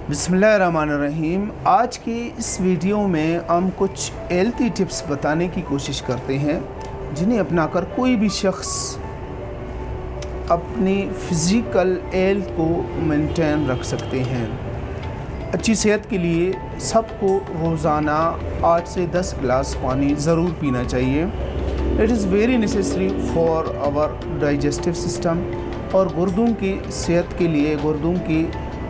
बिस्मिल्लाहिर्रहमानिर्रहीम। आज की इस वीडियो में हम कुछ हेल्थी टिप्स बताने की कोशिश करते हैं जिन्हें अपनाकर कोई भी शख्स अपनी फ़िज़िकल हेल्थ को मेंटेन रख सकते हैं। अच्छी सेहत के लिए सबको रोज़ाना 8 से 10 गिलास पानी ज़रूर पीना चाहिए। It is very necessary for our digestive system. और गुर्दों की सेहत के लिए, गुर्दों की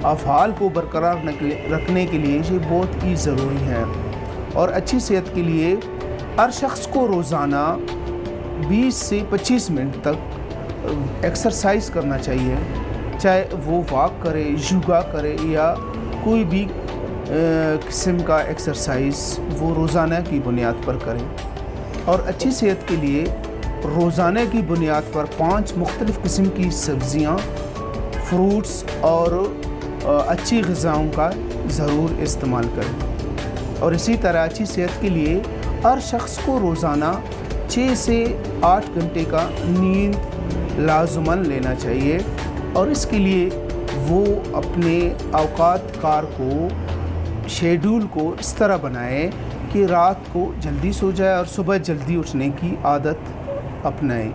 अफ़आल को बरकरार रखने के लिए ये बहुत ही ज़रूरी है। और अच्छी सेहत के लिए हर शख्स को रोज़ाना 20 से 25 मिनट तक एक्सरसाइज करना चाहिए, चाहे वो वॉक करे, योगा करे या कोई भी किस्म का एक्सरसाइज वो रोज़ाना की बुनियाद पर करें। और अच्छी सेहत के लिए रोज़ाना की बुनियाद पर 5 मुख्तलिफ़ किस्म की सब्ज़ियाँ, फ्रूट्स और अच्छी ग़िज़ाओं का ज़रूर इस्तेमाल करें। और इसी तरह अच्छी सेहत के लिए हर शख्स को रोज़ाना 6 से 8 घंटे का नींद लाज़िमन लेना चाहिए। और इसके लिए वो अपने औकात कार को, शेड्यूल को इस तरह बनाए कि रात को जल्दी सो जाए और सुबह जल्दी उठने की आदत अपनाए।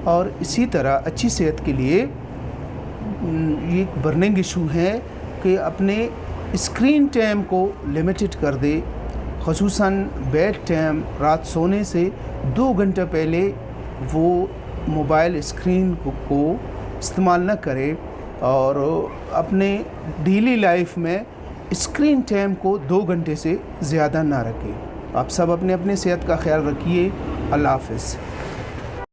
और इसी तरह अच्छी सेहत के लिए ये एक बर्निंग इशू है कि अपने स्क्रीन टाइम को लिमिटेड कर दे, ख़ुसूसन बेड टाइम, रात सोने से 2 घंटे पहले वो मोबाइल स्क्रीन को इस्तेमाल न करे। और अपने डेली लाइफ में स्क्रीन टाइम को 2 घंटे से ज़्यादा ना रखें। आप सब अपने सेहत का ख्याल रखिए। अल्लाह हाफ़िज़।